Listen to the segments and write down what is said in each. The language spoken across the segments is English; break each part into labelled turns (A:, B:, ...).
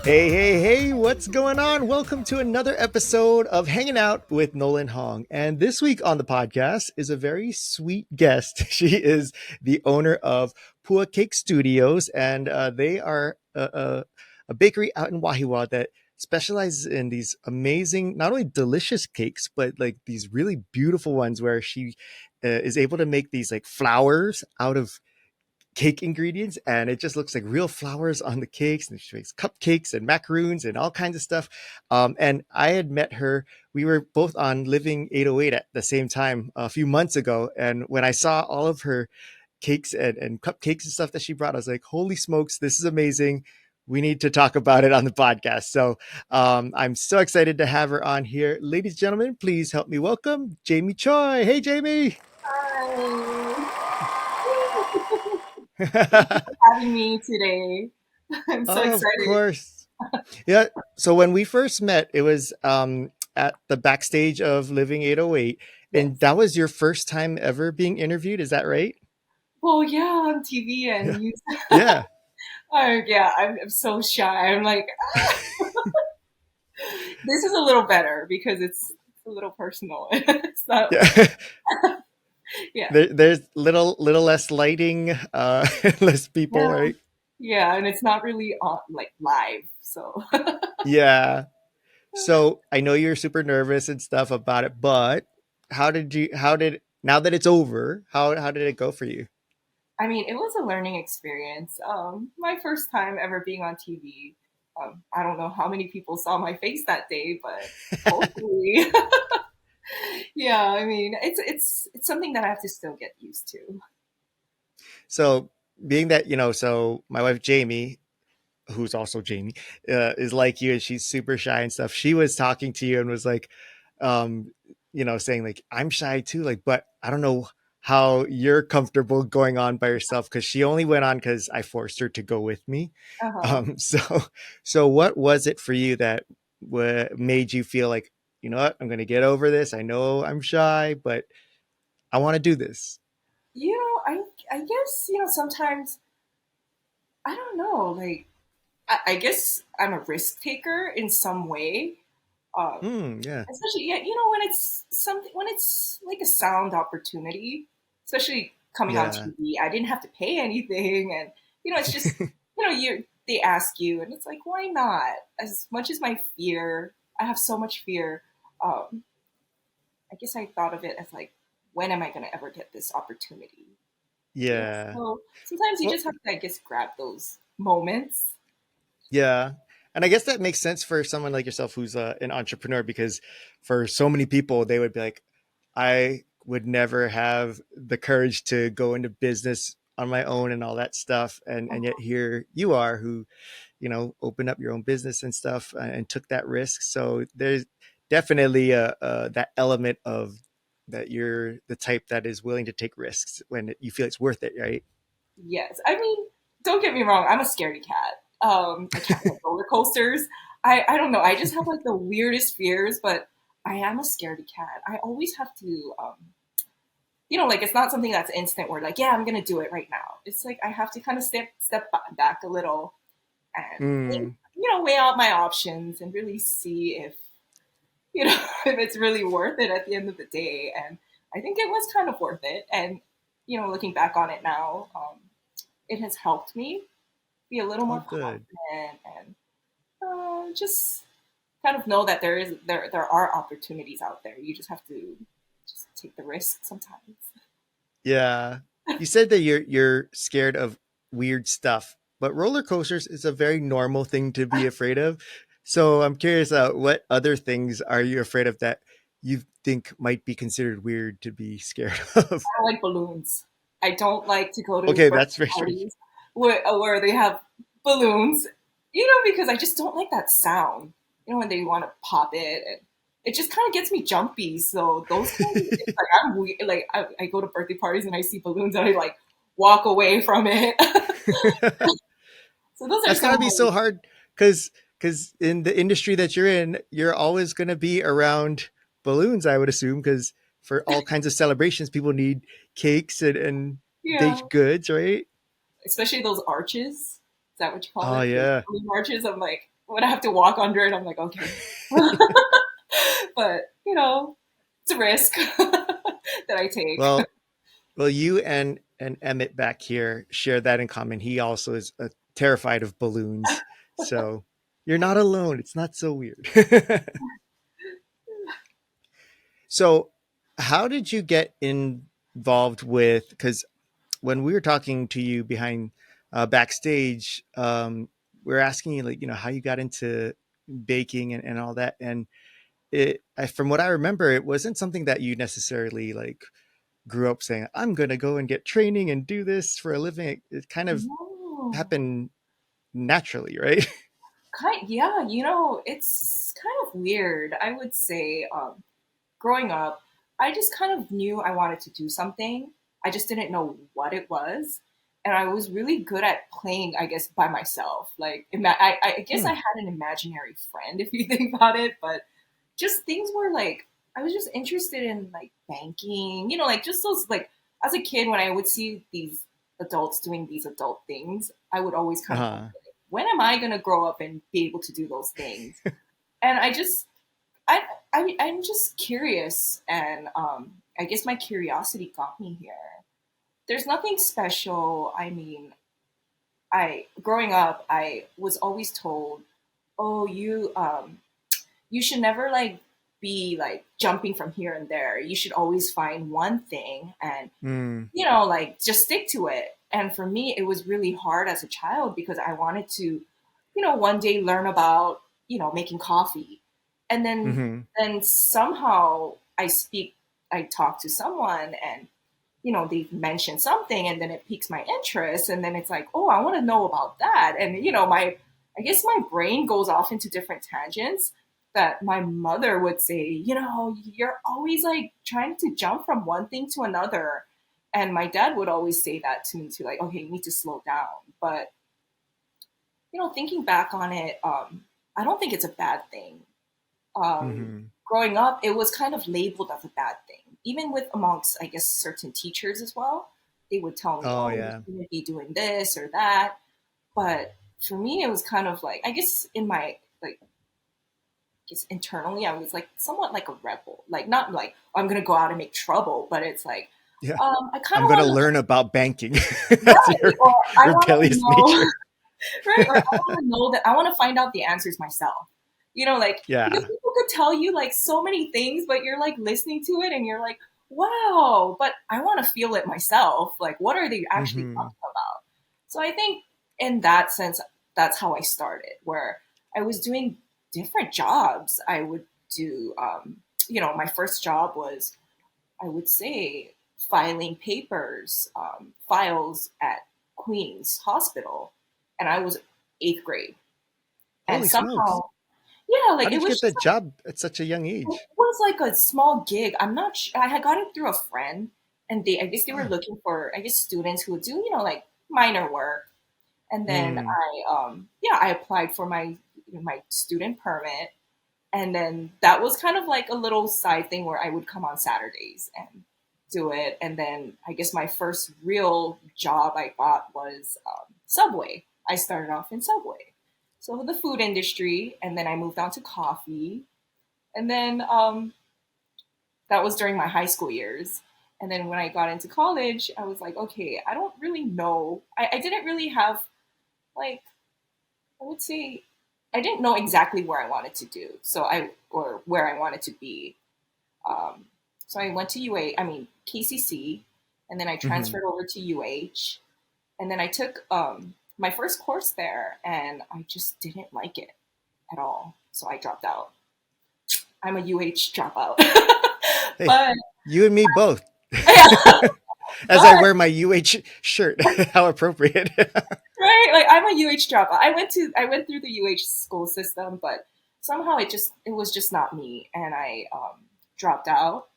A: Hey, hey, hey, what's going on? Welcome to another episode of Hanging Out with Nolan Hong. And this week on the podcast is a very sweet guest. She is the owner of Pua Cake Studios, and they are a bakery out in Wahiawa that specializes in these amazing, not only delicious cakes, but like these really beautiful ones where she is able to make these like flowers out of cake ingredients, and it just looks like real flowers on the cakes, and she makes cupcakes and macaroons and all kinds of stuff. And I had met her, we were both on Living 808 at the same time a few months ago, and when I saw all of her cakes and cupcakes and stuff that she brought, I was like, holy smokes, this is amazing. We need to talk about it on the podcast. So I'm so excited to have her on here. Ladies and gentlemen, please help me welcome Jayme Choi. Hey, Jayme.
B: Hi. Thank you for having me today. I'm so
A: Of
B: excited.
A: course. Yeah. So when we first met, it was at the backstage of Living 808. And
B: Yes.
A: that was your first time ever being interviewed. Is that right?
B: Well, yeah, on TV
A: Yeah.
B: and you.
A: Yeah.
B: Yeah, I'm so shy. I'm like, this is a little better because it's a little personal. It's not like,
A: Yeah.
B: yeah,
A: There's little less lighting, less people,
B: yeah,
A: right?
B: yeah, and it's not really on like live. So,
A: Yeah. So I know you're super nervous and stuff about it, but how did, now that it's over, how did it go for you?
B: I mean, it was a learning experience. My first time ever being on TV. I don't know how many people saw my face that day, but hopefully. Yeah, I mean, it's something that I have to still get used to.
A: So being that, so my wife Jamie, who's also Jamie, is like you, and she's super shy and stuff. She was talking to you and was like, um, saying like, I'm shy too, like, but I don't know how you're comfortable going on by yourself, because she only went on because I forced her to go with me.
B: Uh-huh.
A: So what was it for you that made you feel like, you know what, I'm gonna get over this. I know I'm shy, but I want to do this.
B: I guess, sometimes I don't know, like I guess I'm a risk taker in some way. Um,
A: Yeah,
B: Especially yeah, when it's something when it's like a sound opportunity, especially coming on
A: yeah,
B: TV. I didn't have to pay anything and it's just you they ask you and it's like why not? As much as my fear, I have so much fear. Um, I guess I thought of it as like, when am I going to ever get this opportunity? Yeah.
A: yeah.
B: So sometimes you
A: Well,
B: just have to, I guess, grab those moments.
A: yeah. And I guess that makes sense for someone like yourself who's an entrepreneur, because for so many people, they would be like, I would never have the courage to go into business on my own and all that stuff. And yet here you are, who, opened up your own business and stuff, and took that risk. So there's definitely that element of that you're the type that is willing to take risks when you feel it's worth it, right?
B: Yes. I mean, don't get me wrong, I'm a scaredy cat. I can't like roller coasters. I don't know. I just have like the weirdest fears, but I am a scaredy cat. I always have to like it's not something that's instant where like, yeah, I'm gonna do it right now. It's like I have to kind of step back a little and think,
A: Mm,
B: weigh out my options and really see if if it's really worth it at the end of the day. And I think it was kind of worth it. And looking back on it now, it has helped me be a little
A: oh,
B: more
A: good.
B: confident and just kind of know that there are opportunities out there. You just have to just take the risk sometimes.
A: Yeah. You said that you're scared of weird stuff, but roller coasters is a very normal thing to be afraid of. So I'm curious, what other things are you afraid of that you think might be considered weird to be scared of?
B: I like balloons. I don't like to go to
A: Okay,
B: birthday
A: that's very strange.
B: parties where they have balloons, because I just don't like that sound. When they want to pop it, and it just kind of gets me jumpy. So those kinds of things, like I'm weird. Like I go to birthday parties and I see balloons and I like walk away from it. So those are
A: That's
B: some
A: gotta
B: of
A: be
B: my
A: so hard, because in the industry that you're in, you're always gonna be around balloons, I would assume, because for all kinds of celebrations, people need cakes and
B: yeah,
A: baked goods, right?
B: especially those arches. Is that what you call
A: Oh
B: it? Those
A: yeah.
B: balloon arches. I'm like. when I have to walk under it, I'm like, okay. But it's a risk that I take.
A: Well, you and Emmett back here share that in common. He also is terrified of balloons, so you're not alone. It's not so weird. So, how did you get involved with? Because when we were talking to you behind backstage, we are asking you like how you got into baking and all that, and from what I remember, it wasn't something that you necessarily like grew up saying, I'm going to go and get training and do this for a living. It kind of
B: No.
A: happened naturally, right?
B: Yeah, it's kind of weird. I would say, growing up, I just kind of knew I wanted to do something. I just didn't know what it was. And I was really good at playing, I guess, by myself. Like, I guess
A: Hmm.
B: I had an imaginary friend, if you think about it, but just things were like, I was just interested in like banking, like just those, like, as a kid, when I would see these adults doing these adult things, I would always kind of wonder,
A: Uh-huh.
B: like, when am I going to grow up and be able to do those things? And I, I'm just curious, and I guess my curiosity got me here. There's nothing special. I mean, I growing up, I was always told, "Oh, you should never like be like jumping from here and there. You should always find one thing and
A: Mm.
B: like just stick to it." And for me, it was really hard as a child because I wanted to, one day learn about, making coffee. And
A: Hmm.
B: then somehow I talk to someone and, they mention something and then it piques my interest. And then it's like, oh, I want to know about that. And, I guess my brain goes off into different tangents that my mother would say, you're always like trying to jump from one thing to another. And my dad would always say that to me too, like, okay, you need to slow down. But, thinking back on it, I don't think it's a bad thing.
A: Hmm.
B: Growing up, it was kind of labeled as a bad thing, even with amongst, I guess, certain teachers as well. They would tell me,
A: Oh
B: oh, you
A: yeah.
B: shouldn't be doing this or that. But for me, it was kind of like, I guess in my, like, guess internally, I was like somewhat like a rebel. Like, not like, oh, I'm going to go out and make trouble, but it's like,
A: Yeah.
B: I kind
A: I'm
B: of
A: going to
B: want to,
A: learn about banking. That's
B: right,
A: your
B: or I want to
A: rebellious
B: know,
A: nature.
B: right? Or I want to know that I want to find out the answers myself. Like because
A: Yeah.
B: people could tell you like so many things, but you're like listening to it and you're like, wow, but I want to feel it myself. Like, what are they actually
A: Hmm.
B: talking about? So I think in that sense, that's how I started, where I was doing different jobs. I would do, my first job was, I would say, filing papers, files at Queen's Hospital, and I was eighth grade. And
A: Holy smokes.
B: somehow, yeah,
A: How
B: like it
A: did you
B: was
A: get
B: just
A: that job at such a young
B: it
A: age?
B: was like a small gig. I'm not sure. I had got it through a friend, and I guess they were
A: Oh.
B: looking for, I guess, students who would do, like minor work. And then
A: Mm.
B: I applied for my student permit, and then that was kind of like a little side thing where I would come on Saturdays and do it. And then I guess my first real job I got was Subway. I started off in Subway, so the food industry, and then I moved on to coffee, and then that was during my high school years. And then when I got into college, I was like, okay, I don't really know. I didn't really have, like, I would say, I didn't know exactly where I wanted to do. Or where I wanted to be. Um, so I went to KCC, and then I
A: Hmm.
B: transferred over to UH. And then I took my first course there, and I just didn't like it at all. So I dropped out. I'm a UH dropout.
A: Hey,
B: but
A: you and me both.
B: yeah,
A: As I
B: but
A: wear my UH shirt. How appropriate.
B: right, like I'm a UH dropout. I went through the UH school system, but somehow it was just not me, and I dropped out.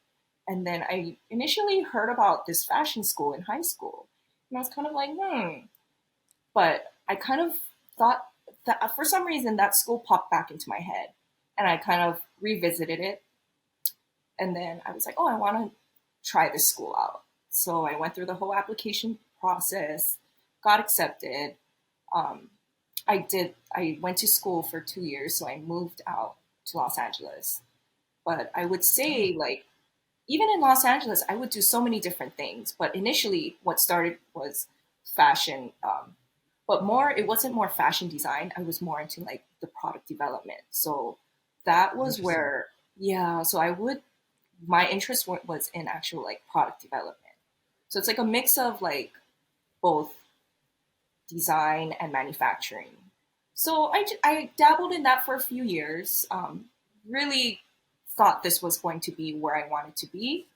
B: And then I initially heard about this fashion school in high school, and I was kind of like, But I kind of thought that for some reason that school popped back into my head, and I kind of revisited it. And then I was like, oh, I want to try this school out. So I went through the whole application process, got accepted. Um, I did. I went to school for 2 years, so I moved out to Los Angeles. But I would
A: Oh.
B: say, like, even in Los Angeles, I would do so many different things. But initially, what started was fashion. But more, it wasn't more fashion design. I was more into like the product development. So that was
A: Interesting.
B: where, yeah. So my interest was in actual like product development. So it's like a mix of like both design and manufacturing. So I dabbled in that for a few years. Really thought this was going to be where I wanted to be.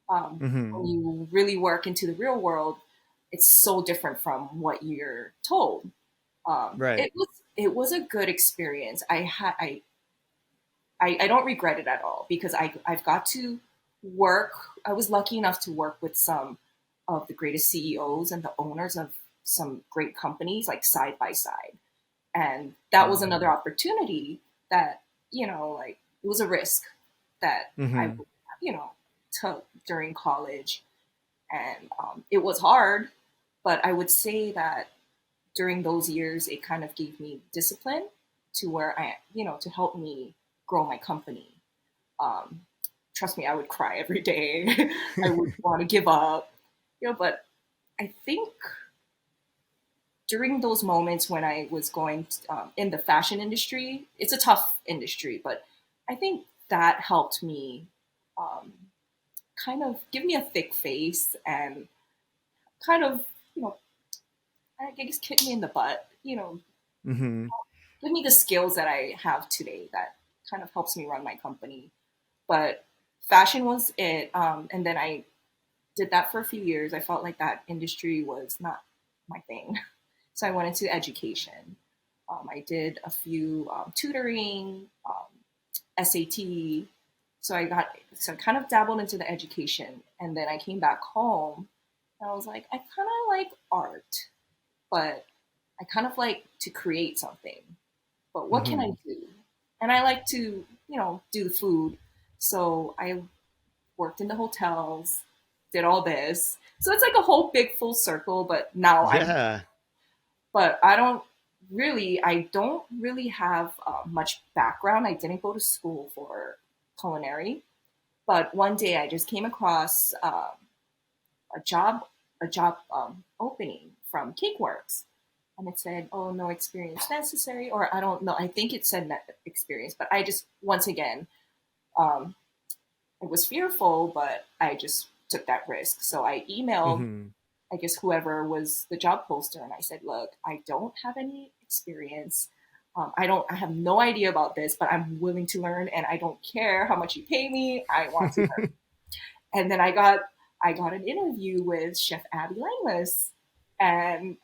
B: When
A: Hmm.
B: you really work into the real world, it's so different from what you're told.
A: Right.
B: It was a good experience. I don't regret it at all because I've got to work. I was lucky enough to work with some of the greatest CEOs and the owners of some great companies like side by side. And that was
A: Wow.
B: another opportunity that, like it was a risk that I,
A: Hmm.
B: took during college. And it was hard, but I would say that during those years, it kind of gave me discipline to where to help me grow my company. Um, Trust me, I would cry every day. I would want to give up, but I think during those moments when I was going in the fashion industry, it's a tough industry, but I think that helped me um, kind of give me a thick face and kind of, you know, I guess kick me in the butt,
A: Hmm.
B: give me the skills that I have today that kind of helps me run my company. But fashion was it. And then I did that for a few years. I felt like that industry was not my thing. So I went into education. I did a few tutoring, SAT. So I kind of dabbled into the education. And then I came back home and I was like, I kind of like art, but I kind of like to create something. But what can I
A: Hmm.
B: do? And I like to, do the food. So I worked in the hotels, did all this. So it's like a whole big full circle, but now
A: Yeah.
B: but I don't really have much background. I didn't go to school for culinary, but one day I just came across a job, opening from Cakeworks, and it said, "Oh, no experience necessary," or I don't know. I think it said net experience, but I just once again, um, I was fearful, but I just took that risk. So I emailed,
A: Hmm.
B: I guess, whoever was the job poster, and I said, "Look, I don't have any experience. I have no idea about this, but I'm willing to learn, and I don't care how much you pay me. I want to learn." And then I got an interview with Chef Abby Langless, and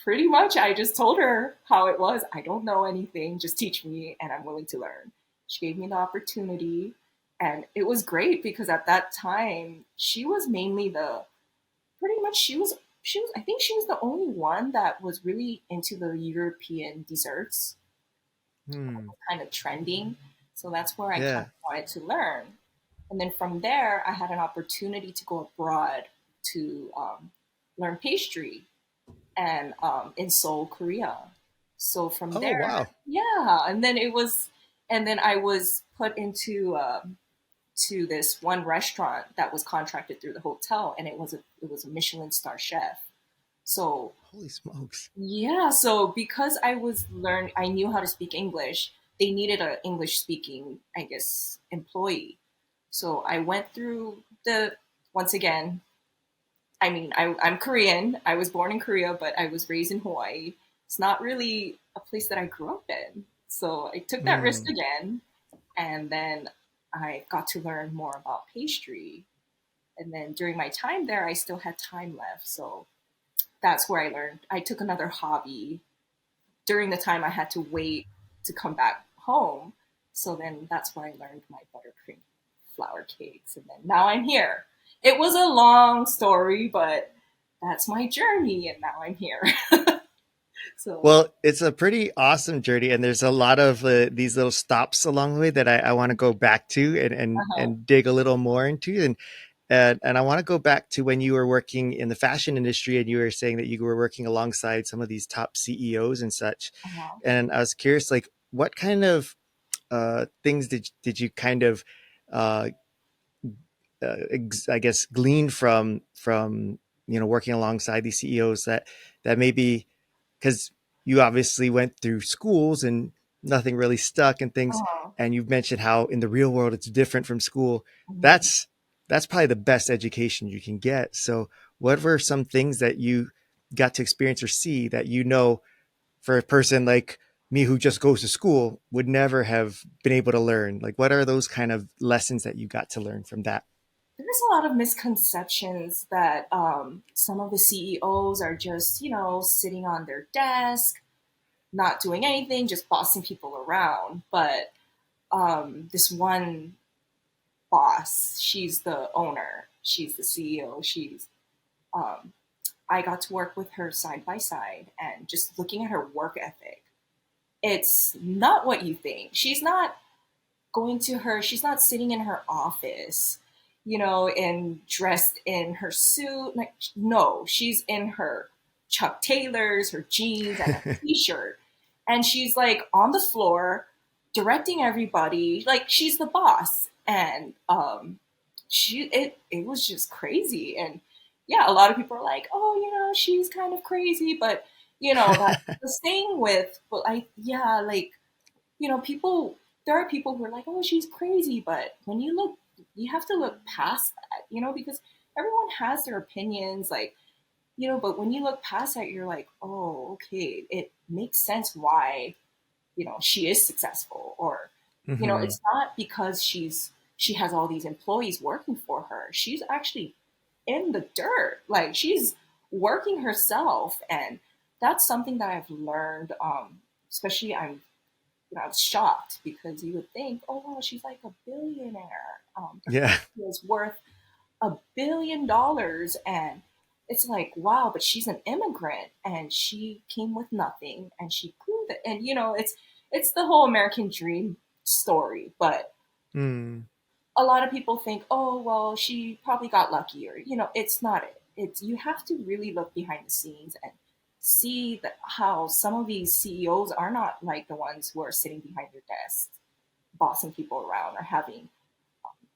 B: pretty much I just told her how it was. I don't know anything, just teach me, and I'm willing to learn. She gave me the opportunity, and it was great because at that time she was mainly the pretty much she was I think she was the only one that was really into the European desserts,
A: Hmm.
B: kind of trending. So that's where I kind
A: Yeah.
B: of wanted to learn. And then from there, I had an opportunity to go abroad to learn pastry and in Seoul, Korea. So from
A: Oh,
B: there,
A: wow.
B: yeah, and then I was put into to this one restaurant that was contracted through the hotel, and it was a Michelin star chef. So
A: Holy smokes.
B: yeah, so because I knew how to speak English. They needed an English speaking, I guess, employee. So I went through the once again. I mean, I'm Korean. I was born in Korea, but I was raised in Hawaii. It's not really a place that I grew up in. So I took that risk
A: Hmm.
B: again, and then I got to learn more about pastry. And then during my time there, I still had time left. So that's where I learned. I took another hobby during the time I had to wait to come back home. So then that's where I learned my buttercream flour cakes. And then now I'm here. It was a long story, but that's my journey. And now I'm here. So,
A: Well, it's a pretty awesome journey, and there's a lot of these little stops along the way that I want to go back to and
B: uh-huh.
A: dig a little more into. And I want to go back to when you were working in the fashion industry and you were saying that you were working alongside some of these top CEOs and such.
B: Uh-huh.
A: And I was curious, like, what kind of things did you kind of uh, I guess glean from working alongside these CEOs that maybe because you obviously went through schools and nothing really stuck and things,
B: Uh-huh.
A: and you've mentioned how in the real world it's different from school.
B: Mhm.
A: That's probably the best education you can get. So what were some things that you got to experience or see that for a person like me who just goes to school would never have been able to learn? Like what are those kind of lessons that you got to learn from that?
B: There's a lot of misconceptions that some of the CEOs are just, sitting on their desk, not doing anything, just bossing people around. But this one boss, she's the owner, she's the CEO, um, I got to work with her side by side and just looking at her work ethic. It's not what you think. She's not sitting in her office, and dressed in her suit. Like, no, she's in her Chuck Taylors, her jeans, and a t-shirt. And she's like on the floor directing everybody. Like she's the boss. And it was just crazy. And yeah, a lot of people are like, oh, she's kind of crazy, but that the thing with, well, I yeah, like, people, there are people who are like, oh, she's crazy. But when you look, you have to look past that, because everyone has their opinions, like, but when you look past that, you're like, oh, okay, it makes sense why, she is successful. Or,
A: Mm-hmm.
B: it's not because she has all these employees working for her. She's actually in the dirt. Like she's working herself. And that's something that I've learned. Especially I was shocked because you would think, oh, wow, she's like a billionaire. Her
A: Yeah.
B: company is worth $1 billion. And it's like, wow, but she's an immigrant and she came with nothing and she grew that. And, it's the whole American dream story. But
A: Mm.
B: a lot of people think, oh, well, she probably got lucky, or, it's not it. It's, you have to really look behind the scenes and see that how some of these CEOs are not like the ones who are sitting behind their desks, bossing people around or having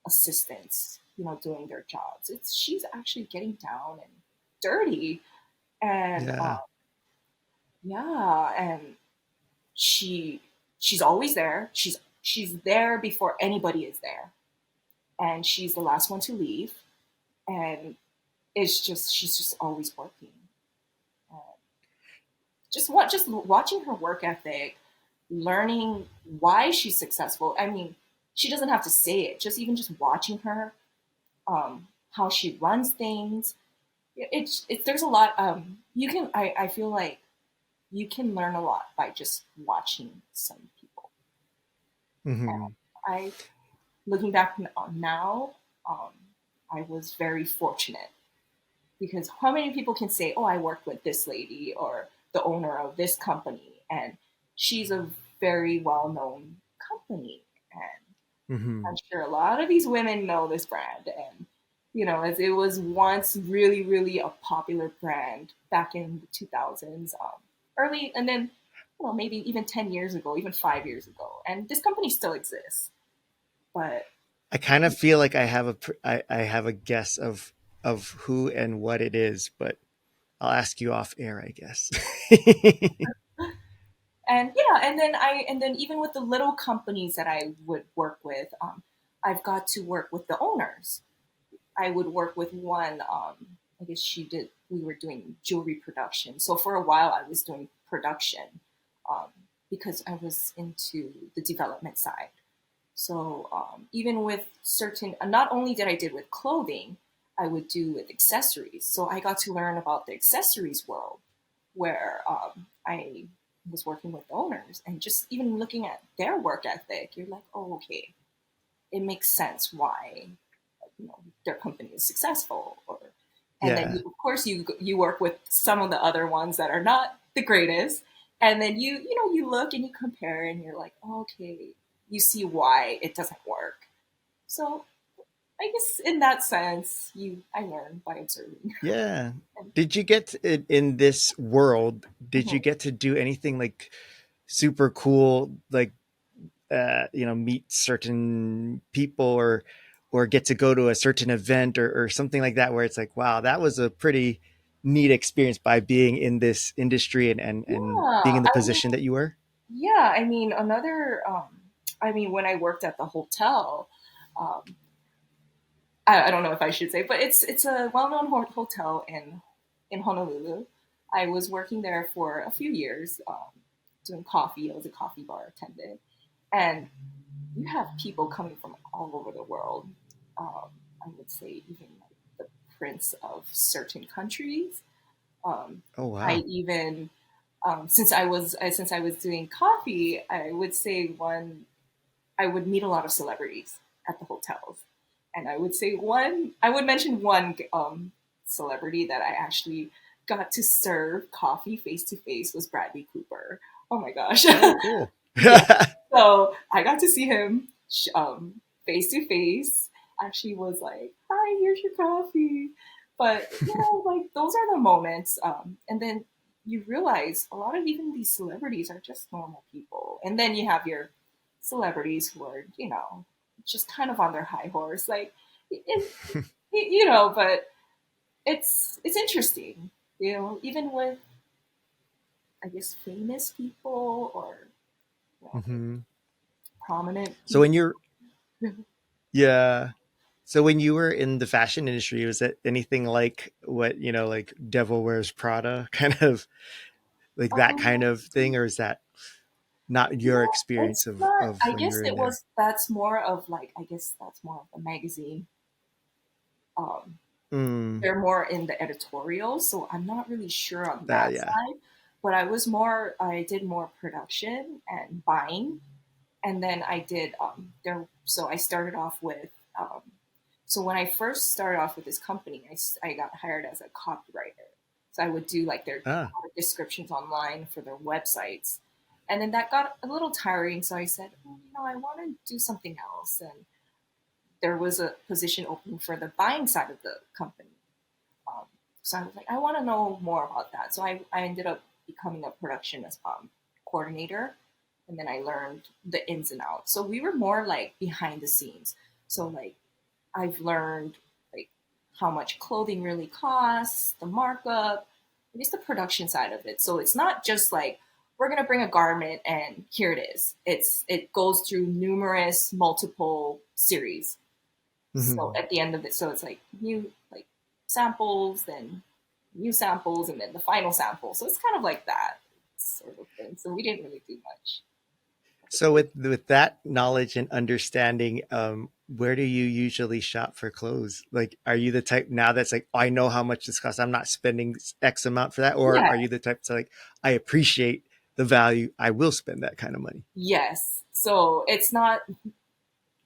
B: assistants, doing their jobs. It's she's actually getting down and dirty, and
A: Yeah.
B: yeah, and she's always there. She's there before anybody is there, and she's the last one to leave. And it's just she's just always working. Just watching her work ethic, learning why she's successful. I mean, she doesn't have to say it. Just even just watching her, how she runs things. It's there's a lot. You can I feel like you can learn a lot by just watching some people. And
A: Mm-hmm.
B: I looking back now, um, I was very fortunate because how many people can say, "Oh, I worked with this lady or the owner of this company," and she's a very well-known company, and
A: Mm-hmm.
B: I'm sure a lot of these women know this brand, and as it was once really, really a popular brand back in the 2000s, early, and then maybe even 10 years ago, even 5 years ago, and this company still exists, but
A: I kind of feel like I have a guess of who and what it is, but I'll ask you off air, I guess.
B: and yeah, and then even with the little companies that I would work with, I've got to work with the owners. I would work with one. I guess she did. We were doing jewelry production. So for a while, I was doing production um, because I was into the development side. So even with certain, not only did I did with clothing, I would do with accessories. So I got to learn about the accessories world, where I was working with owners and just even looking at their work ethic. You're like, oh, okay, it makes sense why their company is successful. Or and then
A: Yeah.
B: of course you work with some of the other ones that are not the greatest, and then you look and you compare and you're like, oh, okay, you see why it doesn't work. So I guess in that sense, I learn by observing.
A: Yeah. Did you get in this world, did you
B: Mhm.
A: get to do anything like super cool, like meet certain people or get to go to a certain event or something like that where it's like, wow, that was a pretty neat experience by being in this industry and being
B: Yeah,
A: in the position that you were?
B: yeah. I mean, I mean, when I worked at the hotel, um, I don't know if I should say, but it's a well-known hotel in Honolulu. I was working there for a few years, doing coffee. I was a coffee bar attendant, and you have people coming from all over the world. I would say even like the prince of certain countries. Um,
A: Oh
B: I
A: wow.
B: even since I was doing coffee, I would say one I would meet a lot of celebrities at the hotels, and I would mention one celebrity that I actually got to serve coffee face to face was Bradley Cooper. Oh my gosh.
A: Oh cool.
B: Yeah. So I got to see him face to face. Actually, was like, "Hi, here's your coffee." But like those are the moments. And then you realize a lot of even these celebrities are just normal people. And then you have your celebrities who are, just kind of on their high horse, like, But it's interesting, even with I guess famous people or you know,
A: Hmm.
B: prominent
A: So
B: people.
A: when you're yeah. So when you were in the fashion industry, was it anything like what, like Devil Wears Prada, kind of like that kind
B: Um,
A: of thing, or is that not your
B: no,
A: experience
B: it's
A: of
B: not.
A: of
B: I
A: when you
B: guess
A: were in
B: it
A: there?
B: was. That's more of like. I guess that's more of a magazine. Um,
A: Mm,
B: they're more in the editorial, so I'm not really sure on
A: that
B: that
A: yeah.
B: side. But I did more production and buying, and then I did there. So I started off with. So when I first started off with this company, I got hired as a copywriter. So I would do like their
A: Ah.
B: product descriptions online for their websites, and then that got a little tiring. So I said, I want to do something else, and there was a position open for the buying side of the company. Um, so I was like, I want to know more about that. So I ended up becoming a production coordinator. And then I learned the ins and outs. So we were more like behind the scenes. So like I've learned like how much clothing really costs, the markup, I guess the production side of it. So it's not just like we're gonna bring a garment and here it is. It goes through numerous multiple series, so
A: Hmm.
B: at the end of it, so it's like new like samples, then new samples, and then the final sample. So it's kind of like that sort of thing. So we didn't really do much.
A: So with that knowledge and understanding, where do you usually shop for clothes? Like, are you the type now that's like, oh, I know how much this costs, I'm not spending X amount for that, or
B: Yeah.
A: are you the type to like, I appreciate the value, I will spend that kind of money?
B: Yes. So it's not,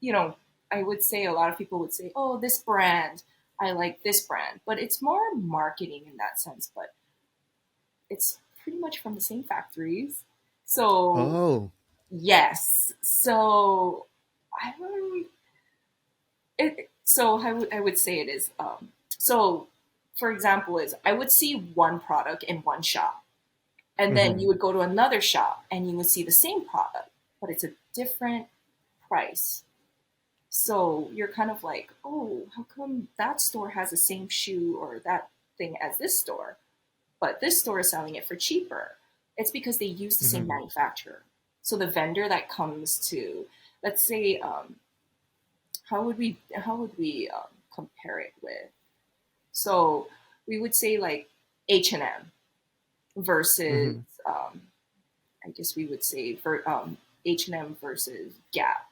B: you know, I would say a lot of people would say, oh, this brand, I like this brand, but it's more marketing in that sense. But it's pretty much from the same factories. So
A: Oh.
B: yes. So I don't so I would say it is so for example is I would see one product in one shop and then you
A: Hmm.
B: would go to another shop and you would see the same product but it's a different price, so you're kind of like, oh, how come that store has the same shoe or that thing as this store but this store is selling it for cheaper? It's because they use the same
A: Hmm.
B: manufacturer. So the vendor that comes to, let's say, how would we compare it with? So we would say like H&M versus
A: Hmm.
B: I guess we would say H&M versus Gap,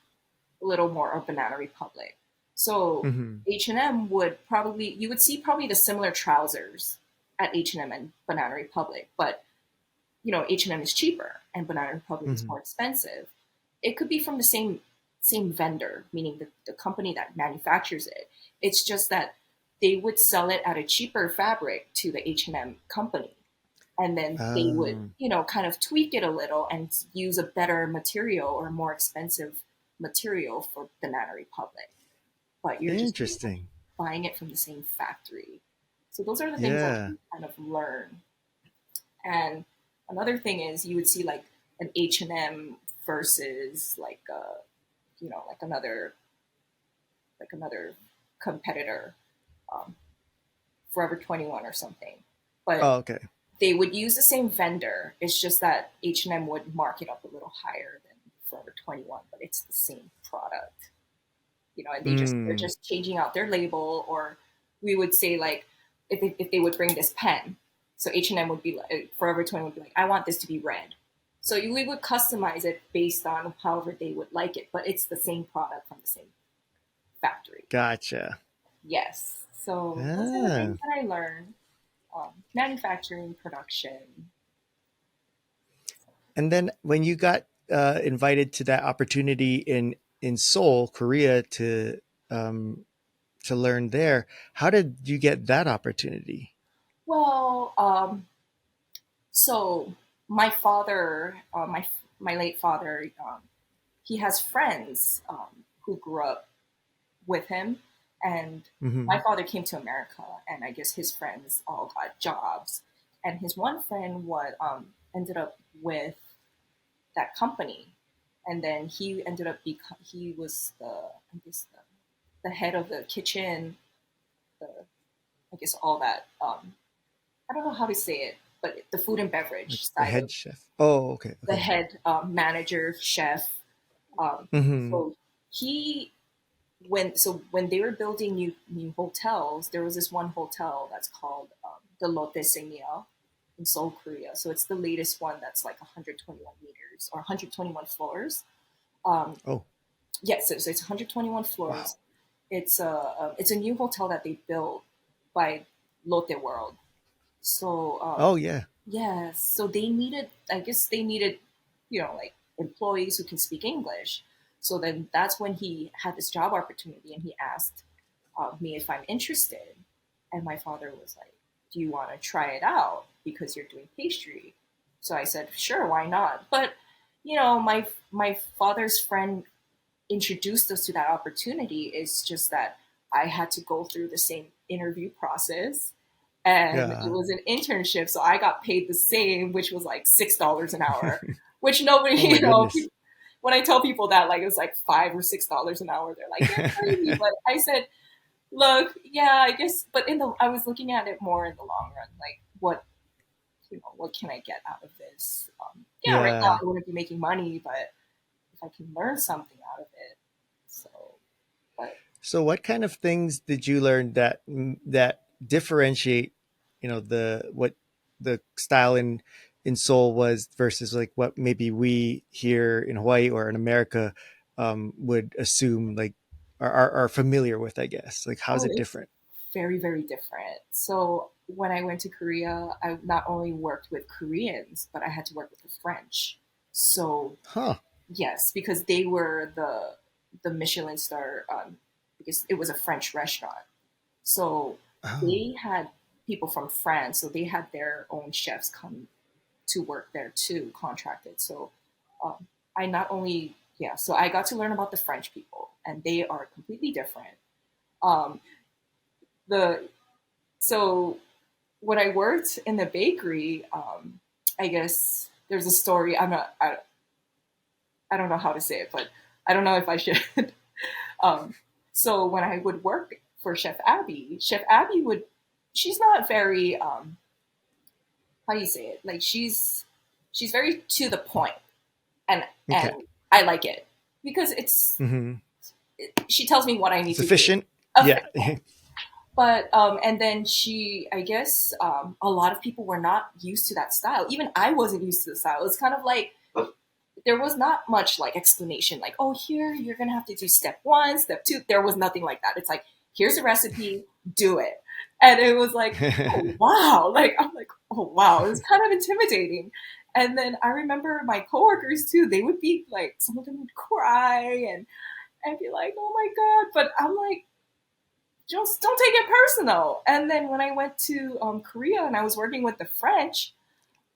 B: a little more of Banana Republic. So
A: Hmm.
B: H&M would probably you would see probably the similar trousers at H&M and Banana Republic, but H&M is cheaper and Banana Republic is
A: Hmm.
B: more expensive. It could be from the same vendor, meaning the company that manufactures it. It's just that they would sell it at a cheaper fabric to the H&M company. And then they would,
A: Um,
B: kind of tweak it a little and use a better material or more expensive material for Banana Republic. but you're just
A: Interesting.
B: buying it from the same factory. So those are the things that
A: Yeah.
B: you kind of learn. And another thing is you would see like an H&M versus like like another competitor, um, Forever 21 or something. But
A: Oh, okay.
B: they would use the same vendor. It's just that H&M would mark it up a little higher than Forever 21, but it's the same product. And they're
A: Mm,
B: just changing out their label, or we would say like if they would bring this pen, so H&M would be like, Forever 21 would be like, I want this to be red. So we would customize it based on however they would like it, but it's the same product from the same factory.
A: gotcha.
B: Yes. So those are the
A: Ah.
B: things that I learned. Manufacturing, production.
A: And then when you got invited to that opportunity in Seoul, Korea, um, to learn there, how did you get that opportunity?
B: Well, so my father, my late father, he has friends who grew up with him, and
A: Hmm.
B: my father came to America, and I guess his friends all got jobs, and his one friend ended up with that company, and then he ended up he was the head of the kitchen, the I guess all that I don't know how to say it, but the food and
A: Like
B: beverage
A: the
B: side of
A: head chef. Oh, okay,
B: the
A: okay.
B: head manager, chef.
A: Hmm.
B: So he when they were building new hotels, there was this one hotel that's called the Lotte Sengmyeol in Seoul, Korea. So it's the latest one that's like 121 meters or 121 floors. Um,
A: Oh,
B: yes, so it's 121
A: wow.
B: floors. It's a new hotel that they built by Lotte World. So
A: Oh, yeah.
B: yes, so they needed, I guess they needed, like employees who can speak English. So then that's when he had this job opportunity and he asked me if I'm interested. And my father was like, do you want to try it out because you're doing pastry? So I said, sure, why not? But, my father's friend introduced us to that opportunity. It's just that I had to go through the same interview process, and it
A: Yeah.
B: was an internship, so I got paid the same, which was like $6 an hour, which nobody,
A: Oh my goodness.
B: when I tell people that like it was like $5 or $6 an hour, they're like, you're crazy. But I said, look, yeah, I guess, but I was looking at it more in the long run, like what can I get out of this? Yeah, right now
A: Yeah.
B: I wouldn't be making money, but if I can learn something out of it, so, but
A: So, what kind of things did you learn that differentiate, the what the style in Seoul was versus like what maybe we here in Hawaii or in America would assume like are familiar with, I guess. Like, how's
B: oh,
A: it
B: it's
A: different?
B: very, very different. So when I went to Korea, I not only worked with Koreans, but I had to work with the French. So
A: Huh.
B: yes, because they were the Michelin star, because it was a French restaurant. So
A: Oh.
B: they had people from France, so they had their own chefs come to work there too, contracted. So um, I not only yeah, so I got to learn about the French people, and they are completely different. Um, the so when I worked in the bakery, I guess there's a story. I don't know how to say it, but I don't know if I should. um, so when I would work for Chef Abby she's not very, how do you say it? Like she's very to the point, and
A: Okay.
B: I like it because
A: Hmm.
B: she tells me what I need to do.
A: Sufficient. Yeah.
B: Effective. But and then I guess a lot of people were not used to that style. Even I wasn't used to the style. It's kind of like there was not much like explanation, like, oh, here you're gonna have to do step one, step two. There was nothing like that. It's like, here's a recipe, do it. And it was like, oh wow, like I'm like, oh wow, it was kind of intimidating. And then I remember my coworkers too, they would be like, some of them would cry and I'd be like, oh my God. But I'm like, just don't take it personal. And then when I went to Korea and I was working with the French,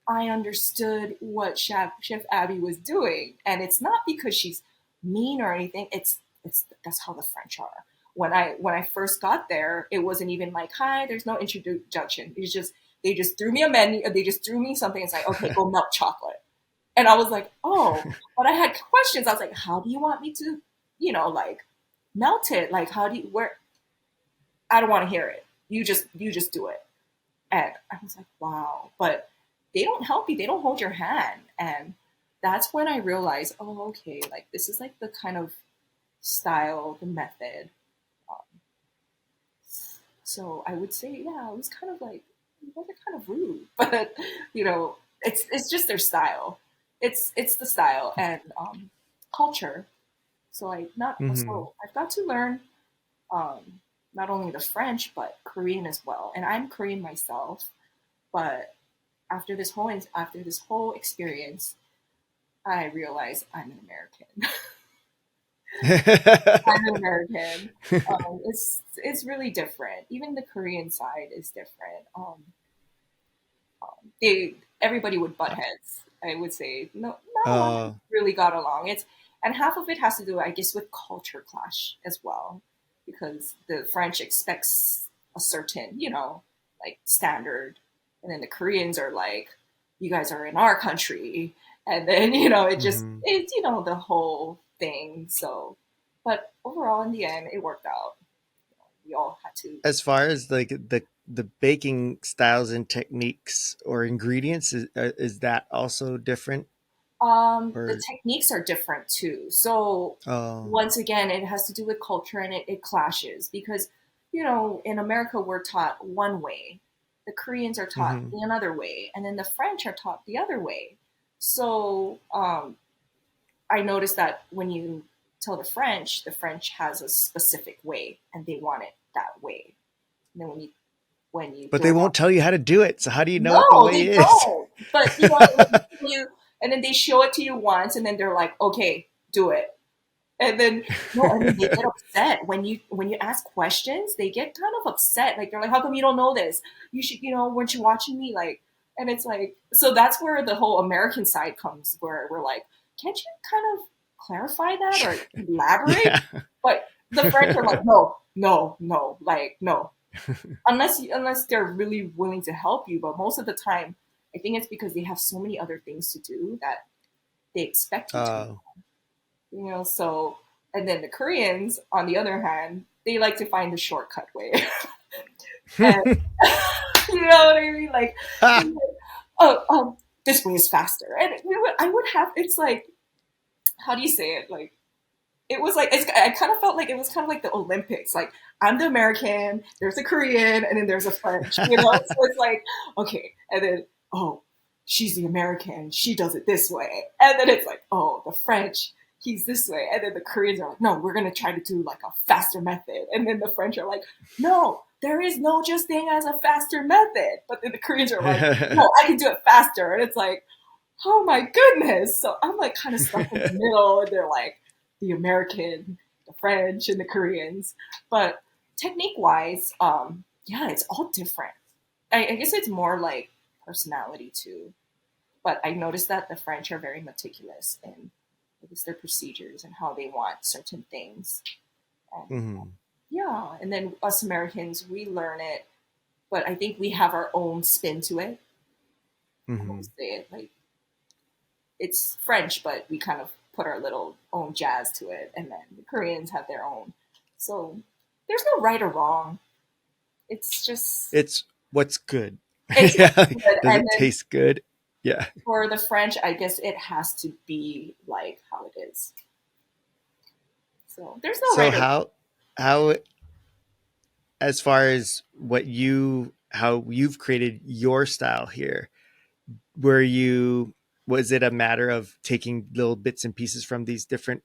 B: I understood what Chef Abby was doing, and it's not because she's mean or anything. It's that's how the French are. when I first got there, it wasn't even like, hi, there's no introduction. It's just they just threw me a menu, they just threw me something. It's like, okay, go melt chocolate. And I was like, oh, but I had questions. I was like, how do you want me to, like melt it? Like, how do you, where, I don't want to hear it. You just do it. And I was like, wow. But they don't help you. They don't hold your hand. And that's when I realized, oh, okay, like this is like the kind of style, the method. Um, so I would say, yeah, it was kind of like, you guys are kind of rude, but it's just their style. It's the style and culture. So
A: Hmm.
B: so I've got to learn um, not only the French but Korean as well. And I'm Korean myself, but after this whole experience, I realized I'm an American. I'm an American. It's really different. Even the Korean side is different. They everybody would butt heads. I would say no, not a lot of
A: uh,
B: people really got along. And half of it has to do, I guess, with culture clash as well, because the French expects a certain, like standard, and then the Koreans are like, you guys are in our country, and then
A: mhm.
B: it's the whole thing. So, but overall, in the end, it worked out. We all had to.
A: As far as like the baking styles and techniques or ingredients, is that also different?
B: The
A: Or
B: techniques are different too. So
A: oh,
B: once again, it has to do with culture and it clashes because, in America, we're taught one way. The Koreans are taught
A: hmm,
B: another way, and then the French are taught the other way. So I noticed that when you tell the French has a specific way and they want it that way. And then when you
A: but
B: throw
A: they
B: it out,
A: won't tell you how to do it. So how do you know what the
B: no,
A: way
B: they
A: is?
B: don't. But and then they show it to you once, and then they're like, "Okay, do it." And then no, and then they get upset when you ask questions. They get kind of upset. Like they're like, "How come you don't know this? You should, weren't you watching me?" Like, and it's like, so that's where the whole American side comes, where we're like, "Can't you kind of clarify that or elaborate?"
A: Yeah.
B: But the French are like, "No, no, no, like no." Unless they're really willing to help you, but most of the time I think it's because they have so many other things to do that they expect you to,
A: Oh.
B: so and then the Koreans on the other hand, they like to find the shortcut way. And you know what I mean, like, oh, this way is faster, and I would have, it's like, how do you say it, like, it was like I kind of felt like it was kind of like the Olympics. Like I'm the American, there's a Korean, and then there's a French. So it's like, okay, and then, oh, she's the American, she does it this way, and then it's like, oh, the French, he's this way, and then the Koreans are like, no, we're gonna try to do like a faster method, and then the French are like, no, there is no just thing as a faster method, but then the Koreans are like, no, I can do it faster, and it's like, oh my goodness. So I'm like kind of stuck in the middle, and they're like the American, the French, and the Koreans. But technique wise, yeah, it's all different. I guess it's more like personality too. But I noticed that the French are very meticulous in, I guess, their procedures and how they want certain things. And
A: Hmm.
B: yeah, and then us Americans, we learn it, but I think we have our own spin to it. I
A: Hmm.
B: would say it like it's French, but we kind of put our little own jazz to it, and then the Koreans have their own. So there's no right or wrong. It's just
A: It's what's good.
B: it's
A: Yeah.
B: what's good.
A: Does
B: And
A: it
B: then
A: taste good? Yeah.
B: for the French, I guess it has to be like how it is. So there's no
A: So
B: right or wrong.
A: how as far as how you've created your style here, were you was it a matter of taking little bits and pieces from these different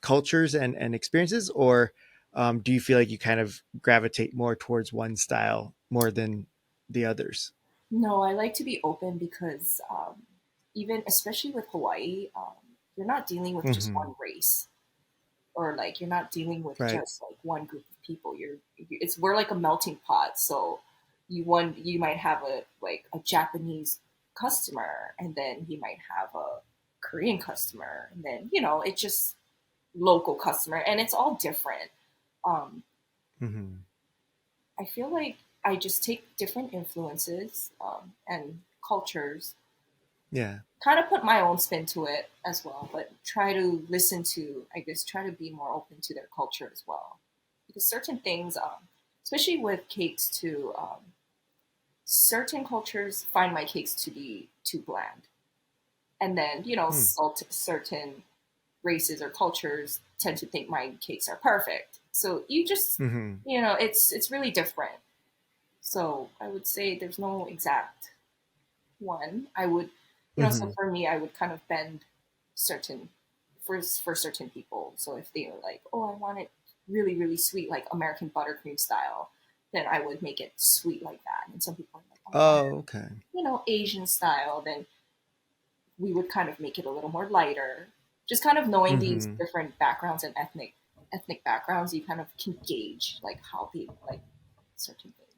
A: cultures and experiences, or do you feel like you kind of gravitate more towards one style more than the others?
B: No, I like to be open because even especially with Hawaii, you're not dealing with just
A: Hmm.
B: one race. Or like you're not dealing with
A: Right.
B: just like one group of people. It's we're like a melting pot. So you might have a Japanese customer, and then you might have a Korean customer, and then it's just local customer, and it's all different. Um,
A: Hmm.
B: I feel like I just take different influences and cultures,
A: Yeah.
B: kind of put my own spin to it as well, but try to listen to, I guess, try to be more open to their culture as well. Because certain things, especially with cakes too, certain cultures find my cakes to be too bland. And then,
A: Hmm.
B: certain races or cultures tend to think my cakes are perfect. So you just,
A: Hmm.
B: it's really different. So I would say there's no exact one. I would, so
A: Hmm.
B: for me, I would kind of bend certain for certain people. So if they were like, oh, I want it really, really sweet, like American buttercream style, then I would make it sweet like that. And some people are like, oh, I want
A: Oh,
B: it,
A: okay.
B: Asian style, then we would kind of make it a little more lighter. Just kind of knowing these
A: Hmm.
B: different backgrounds and ethnic backgrounds, you kind of can gauge like how they like certain things.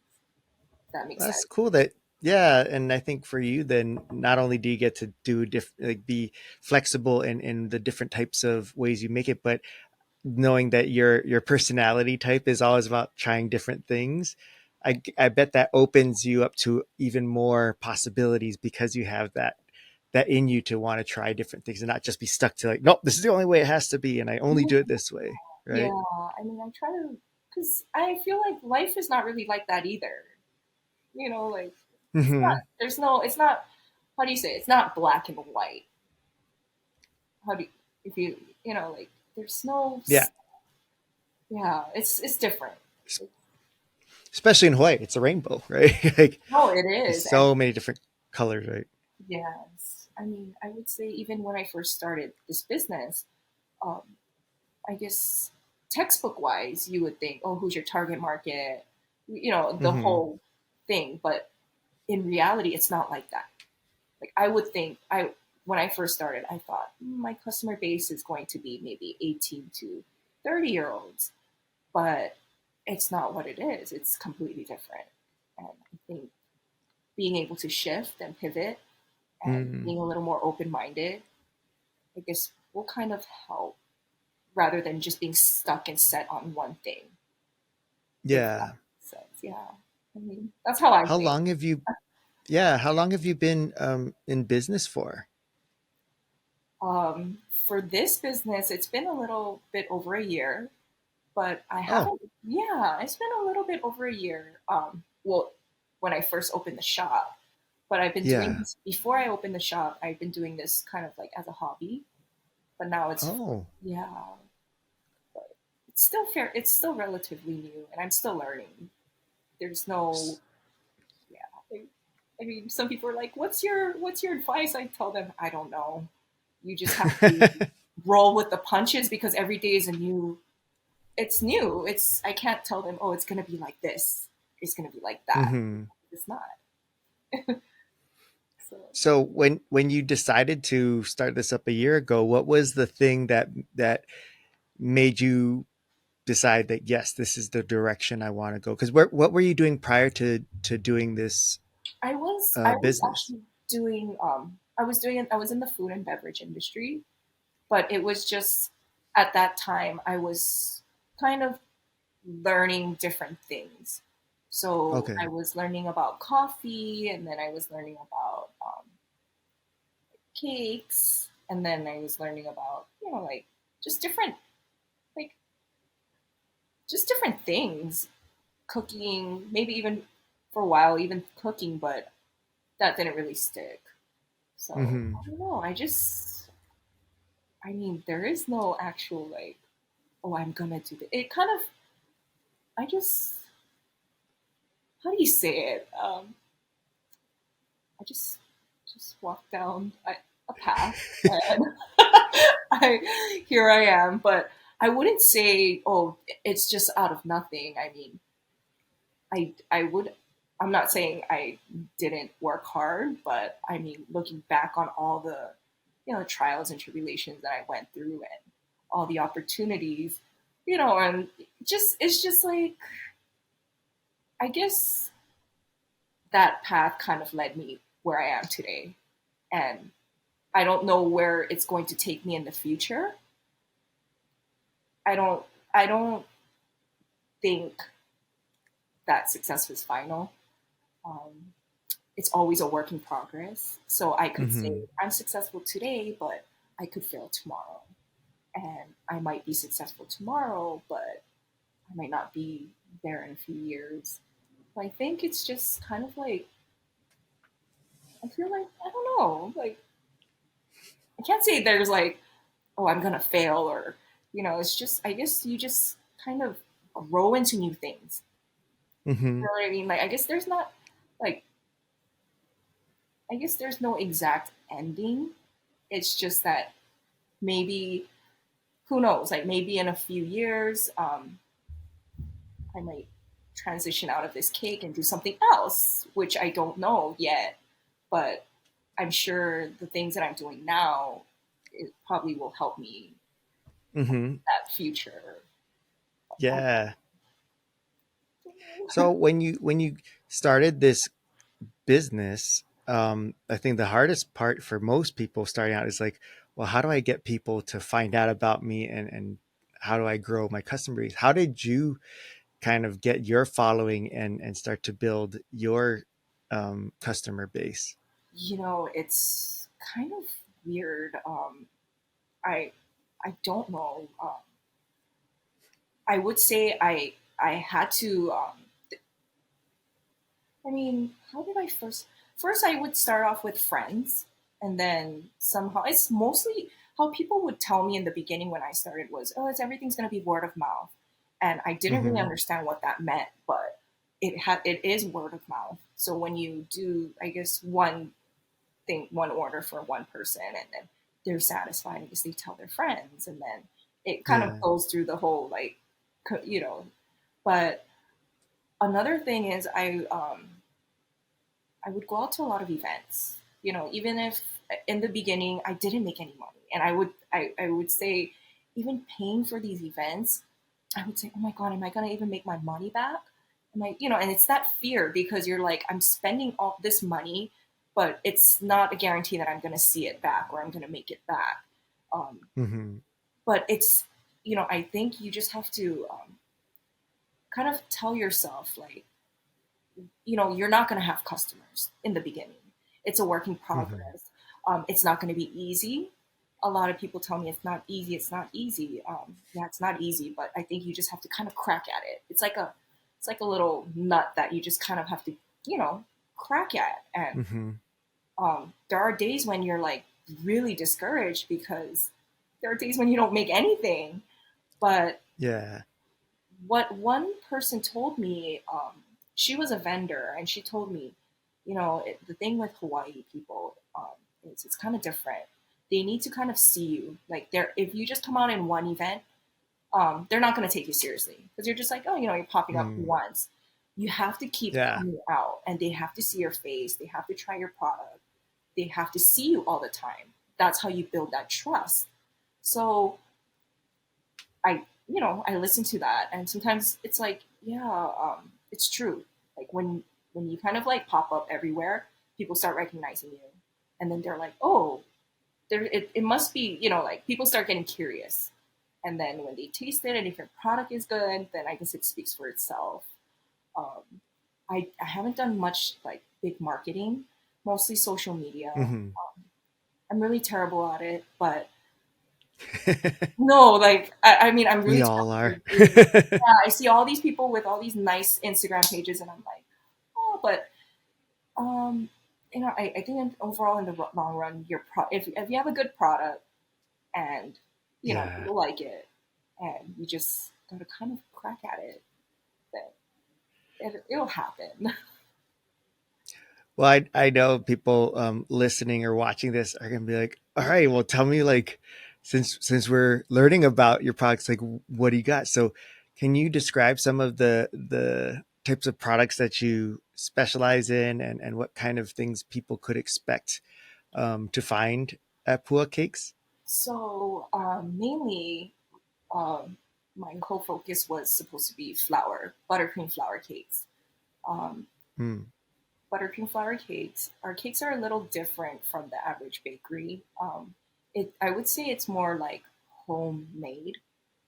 B: If that makes
A: That's
B: sense.
A: cool that, yeah, and I think for you then not only do you get to do like be flexible in the different types of ways you make it, but knowing that your personality type is always about trying different things. I bet that opens you up to even more possibilities because you have that in you to want to try different things and not just be stuck to like, nope, this is the only way it has to be and I only do it this way,
B: Yeah,
A: right?
B: I mean, I try to, because I feel like life is not really like that either. Like it's not.
A: Hmm.
B: There's no. It's not. How do you say? It's not black and white. How do you, if like there's no.
A: Yeah,
B: Yeah, it's different.
A: especially in Hawaii, it's a rainbow, right? Like
B: No, it
A: there's
B: is, and
A: so many different colors, right?
B: yes, I mean, I would say even when I first started this business, um, I guess textbook wise, you would think, oh, who's your target market? The
A: Hmm.
B: whole thing, but in reality, it's not like that. Like I would think I when I first started, I thought my customer base is going to be maybe 18 to 30-year-olds, but it's not what it is. It's completely different. And I think being able to shift and pivot and
A: Mm.
B: being a little more open minded, I guess will kind of help rather than just being stuck and set on one thing. If that
A: Yeah.
B: makes sense. Yeah. I mean, that's how I
A: How
B: think.
A: long have you Yeah, how long have you been in business for?
B: For this business, it's been a little bit over a year, but I
A: Oh,
B: haven't. Yeah, it's been a little bit over a year. Well, when I first opened the shop, but I've been doing
A: yeah.
B: this before I opened the shop. I've been doing this kind of like as a hobby, but now
A: Oh,
B: yeah, but it's still fair. It's still relatively new, and I'm still learning. There's no,
A: S-
B: yeah. I mean, some people are like, what's your advice?" I tell them, I don't know. You just have to roll with the punches because every day is a new it's new. I can't tell them, oh, it's gonna be like this. It's gonna be like that.
A: hmm.
B: It's not. So
A: So when you decided to start this up a year ago, what was the thing that made you decide that yes, this is the direction I want to go? Because what were you doing prior to doing this
B: I was
A: business?
B: actually doing I was in the food and beverage industry, but it was just at that time I was kind of learning different things. So I
A: Okay.
B: was learning about coffee, and then I was learning about cakes, and then I was learning about like just different like just different things, cooking, maybe even for a while, even cooking, but that didn't really stick. So
A: Hmm.
B: I don't know. I mean, there is no actual like, oh, I'm gonna do it. It kind of, I just, how do you say it? I just walked down a path and here I am. But I wouldn't say, oh, it's just out of nothing. I mean, I would I'm not saying I didn't work hard, but I mean looking back on all the trials and tribulations that I went through and all the opportunities, and it's just like I guess that path kind of led me where I am today. And I don't know where it's going to take me in the future. I don't think that success was final. Um, it's always a work in progress. So I could say
A: Mm-hmm.
B: I'm successful today, but I could fail tomorrow. And I might be successful tomorrow, but I might not be there in a few years. But I think it's just kind of like, I feel like, I don't know, like, I can't say there's like, oh, I'm going to fail or, it's just, I guess you just kind of grow into new things. You
A: Mm-hmm.
B: know what I mean? Like, I guess there's not, like, I guess there's no exact ending. It's just that maybe, who knows, like maybe in a few years, I might transition out of this cake and do something else, which I don't know yet. But I'm sure the things that I'm doing now, it probably will help me
A: Mm-hmm.
B: that future. I
A: Yeah.
B: don't know.
A: So when you started this business, I think the hardest part for most people starting out is like, well, how do I get people to find out about me, and how do I grow my customer base? How did you kind of get your following and start to build your customer base?
B: It's kind of weird. I I don't know. I would say I had to. I mean, how did I first? First, I would start off with friends, and then somehow it's mostly how people would tell me in the beginning when I started was, "Oh, everything's going to be word of mouth," and I didn't really
A: Mm-hmm.
B: understand what that meant, but it is word of mouth. So when you do, I guess one order for one person, and then they're satisfied, I guess they tell their friends, and then it kind of
A: Yeah.
B: goes through the whole like, you know. But another thing is I would go out to a lot of events. Even if in the beginning I didn't make any money, and I would say, even paying for these events, I would say, oh my god, am I gonna even make my money back? Am I, and it's that fear because you're like, I'm spending all this money, but it's not a guarantee that I'm gonna see it back or I'm gonna make it back. Um,
A: Mm-hmm.
B: but it's, I think you just have to kind of tell yourself like, you're not going to have customers in the beginning. It's a work in
A: Mm-hmm.
B: progress. It's not going to be easy. A lot of people tell me it's not easy. It's not easy. Yeah, it's not easy, but I think you just have to kind of crack at it. It's like a little nut that you just kind of have to, crack at. And
A: Mm-hmm.
B: there are days when you're like really discouraged because there are days when you don't make anything. But
A: Yeah.
B: what one person told me, she was a vendor, and she told me, the thing with Hawaii people, is it's kind of different. They need to kind of see you. Like, if you just come out in one event, they're not going to take you seriously because you're just like, oh, you're popping up
A: Mm.
B: once. You have to keep
A: Yeah.
B: coming out, and they have to see your face. They have to try your product. They have to see you all the time. That's how you build that trust. So I listen to that, and sometimes it's like, yeah, it's true. Like when you kind of like pop up everywhere, people start recognizing you, and then they're like, oh, it must be, like people start getting curious, and then when they taste it, and if your product is good, then I guess it speaks for itself. Um, I haven't done much like big marketing, mostly social media.
A: Mm-hmm.
B: I'm really terrible at it, but no, like I mean, I'm
A: We
B: really
A: all are.
B: talented. Yeah, I see all these people with all these nice Instagram pages, and I'm like, oh, but um, I think overall in the long run, if you have a good product and
A: Yeah.
B: people like it, and you just gotta kind of crack at it, then it'll happen.
A: Well, I know people listening or watching this are gonna be like, all right, well, tell me, like, since we're learning about your products, like, what do you got? So, can you describe some of the types of products that you specialize in, and what kind of things people could expect to find at Pua Cakes?
B: So mainly, um, my whole focus was supposed to be buttercream flour cakes. Um,
A: Mm,
B: Buttercream flour cakes. Our cakes are a little different from the average bakery. I would say it's more like homemade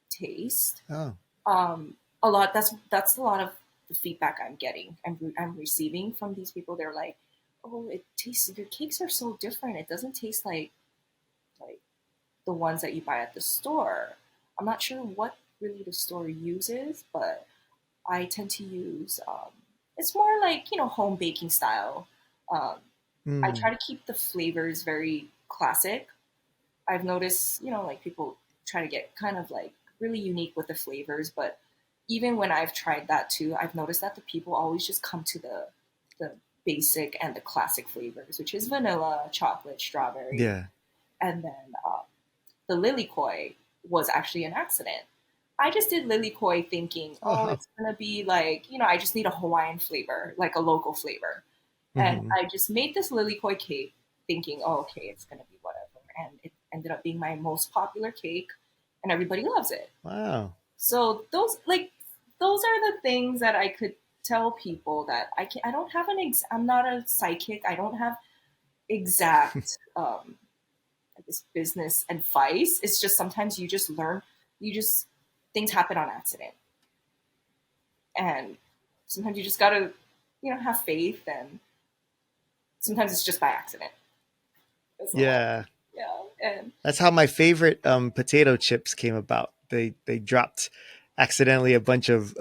B: taste.
A: oh.
B: Um, a lot. That's a lot of the feedback I'm getting. I'm receiving from these people. They're like, "Oh, it tastes. Your cakes are so different. It doesn't taste like the ones that you buy at the store." I'm not sure what really the store uses, but I tend to use. It's more like home baking style. Um, I try
A: Mm,
B: to keep the flavors very classic. I've noticed, like people try to get kind of like really unique with the flavors, but even when I've tried that too, I've noticed that the people always just come to the basic and the classic flavors, which is vanilla, chocolate, strawberry,
A: yeah.
B: and then the lily koi was actually an accident. I just did lily koi thinking, oh,
A: Oh.
B: it's gonna be like, I just need a Hawaiian flavor, like a local flavor. And
A: Hmm.
B: I just made this lily koi cake thinking, oh, okay, it's gonna be whatever. And it ended up being my most popular cake and everybody loves it.
A: Wow.
B: So those are the things that I could tell people that I don't have I'm not a psychic. I don't have exact I guess business advice. It's just sometimes you just learn, you just things happen on accident, and sometimes you just gotta have faith, and sometimes it's just by accident. So
A: Yeah.
B: yeah, and
A: That's how my favorite potato chips came about. They dropped accidentally a bunch of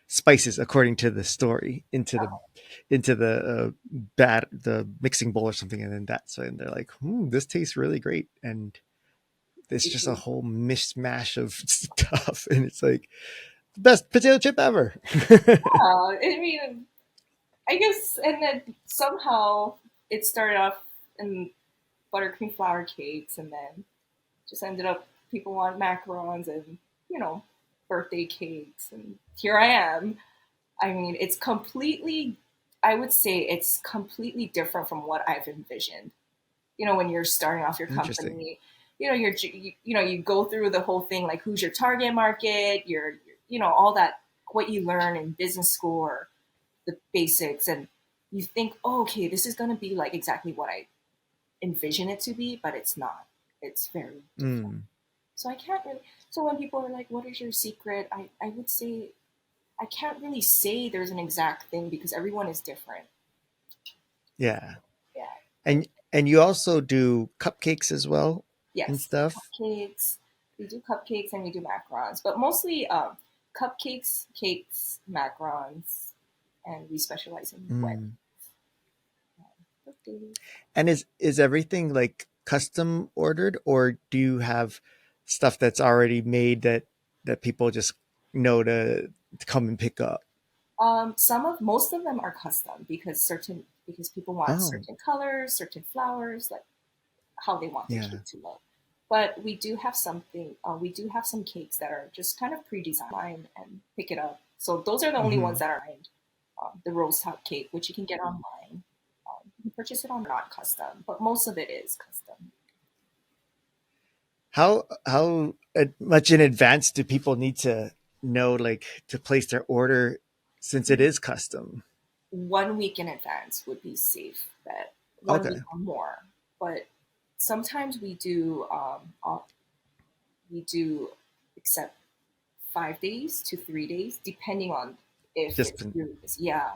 A: spices, according to the story, into the the mixing bowl or something, and then that's when they're like, this tastes really great," and it's just a whole mishmash of stuff, and it's like the best potato chip ever.
B: I mean, I guess, and then somehow it started off in buttercream flour cakes, and then just ended up people want macarons and you know birthday cakes, and here I am. I mean, it's completely. I would say it's completely different from what I've envisioned. When you're starting off your
A: Interesting.
B: company, you go through the whole thing like who's your target market, all that what you learn in business school or the basics, and you think, oh, okay, this is going to be like exactly what I envision it to be, but it's not. It's very different.
A: Mm,
B: So I can't really. So when people are like, "What is your secret?" I would say I can't really say there's an exact thing because everyone is different.
A: yeah,
B: Yeah.
A: and you also do cupcakes as well and
B: Yes,
A: stuff.
B: cupcakes. We do cupcakes and we do macarons, but mostly cupcakes, cakes, macarons, and we specialize in wet
A: Mm.
B: birthdays.
A: And is everything like custom ordered, or do you have stuff that's already made that people just know to come and pick up?
B: Most of them are custom because people want
A: Oh,
B: certain colors, certain flowers, like how they want their
A: yeah.
B: cake to look. But we do have something. We do have some cakes that are just kind of pre-designed and pick it up. So those are the only ones
A: Hmm.
B: that are the rose top cake, which you can get online. You can purchase it on not custom, but most of it is custom.
A: How much in advance do people need to know, like, to place their order, since it is custom?
B: 1 week in advance would be safe bet. 1 week
A: Okay.
B: or more, but sometimes we do accept 5 days to 3 days, depending on if
A: Just
B: it's really busy. Yeah.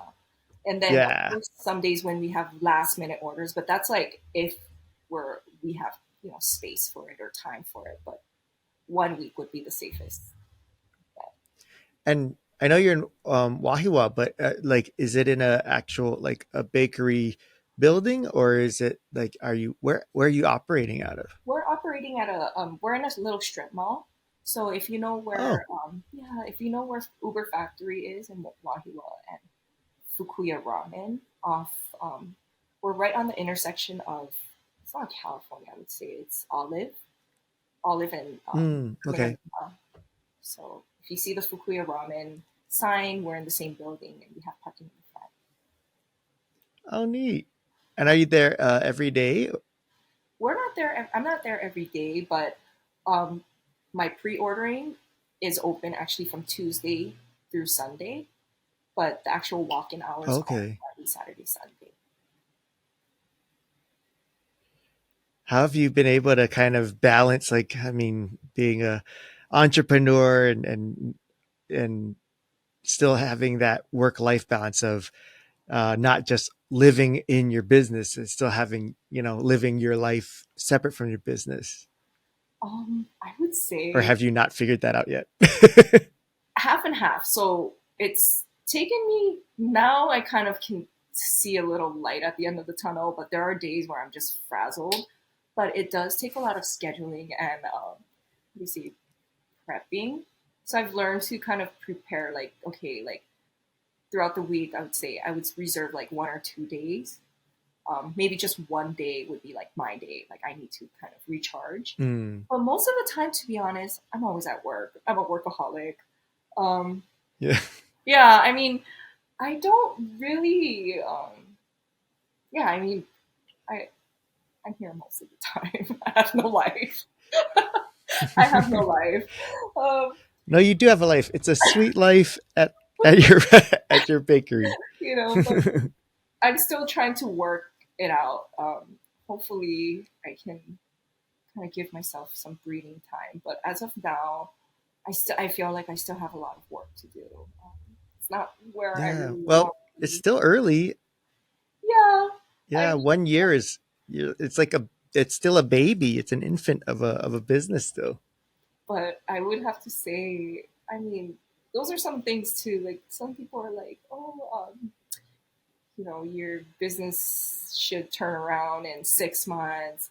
B: And then of
A: yeah.
B: course some days when we have last minute orders, but that's like if we have space for it or time for it. But 1 week would be the safest bet.
A: And I know you're in Wahiawa, but like, is it in a actual, like, a bakery building, or is it like, are you where are you operating out of?
B: We're operating at a we're in a little strip mall. So if you know
A: Oh,
B: where if you know where Uber Factory is in Wahiawa and Fukuya Ramen off we're right on the intersection of it's not California, I would say it's Olive and
A: okay.
B: Kamehameha. So if you see the Fukuya Ramen sign, we're in the same building and we have parking in the front.
A: Oh, neat. And are you there every day?
B: We're not there. I'm not there every day, but um, my pre-ordering is open actually from Tuesday through Sunday, but the actual walk-in hours are
A: Okay.
B: Friday, Saturday, Sunday.
A: How have you been able to kind of balance, like, I mean, being a entrepreneur and still having that work-life balance of not just living in your business and still having, living your life separate from your business?
B: I would
A: Or
B: say
A: have you not figured that out yet?
B: half and half. So it's taken me now. I kind of can see a little light at the end of the tunnel, but there are days where I'm just frazzled. But it does take a lot of scheduling and what do you see, prepping. So I've learned to kind of prepare, like, okay, like throughout the week, I would say I would reserve like 1 or 2 days. Maybe just one day would be like my day. Like I need to kind of recharge.
A: Mm,
B: But most of the time, to be honest, I'm always at work. I'm a workaholic. Um,
A: yeah.
B: yeah, I mean, I don't really. Yeah, I mean, I I'm here most of the time. I have no life. I have no life. Um,
A: No, you do have a life. It's a sweet life at your at your bakery.
B: but I'm still trying to work it out. Hopefully, I can kind of give myself some breathing time. But as of now, I feel like I still have a lot of work to do. It's not where I
A: Yeah.
B: really
A: Well,
B: want to
A: it's
B: be.
A: still early.
B: Yeah, I
A: Yeah,
B: mean,
A: 1 year is it's like it's still a baby. It's an infant of a business still.
B: but I would have to say, I mean, those are some things too. Like some people are like, oh, your business should turn around in 6 months.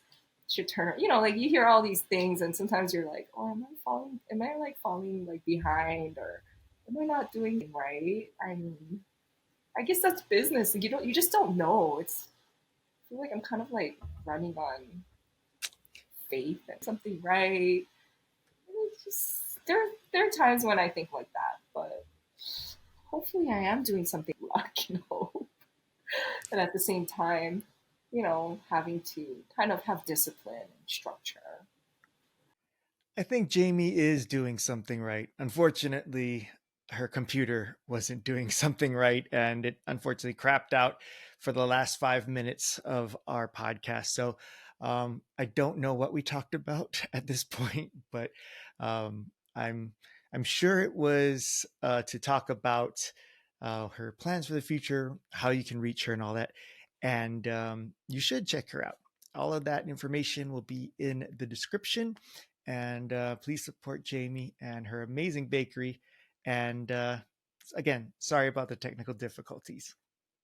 B: Should turn, like you hear all these things, and sometimes you're like, oh, am I falling? Am I like falling like behind, or am I not doing it right? I mean, I guess that's business. You just don't know. I feel like I'm kind of like running on faith and something right. And it's just there are times when I think like that, but hopefully I am doing something luck, and at the same time, having to kind of have discipline and structure.
A: I think Jayme is doing something right. Unfortunately, her computer wasn't doing something right, and it unfortunately crapped out for the last 5 minutes of our podcast. So I don't know what we talked about at this point, but um, I'm I'm sure it was to talk about her plans for the future, how you can reach her, and all that. And you should check her out. All of that information will be in the description. And please support Jayme and her amazing bakery. And again, sorry about the technical difficulties.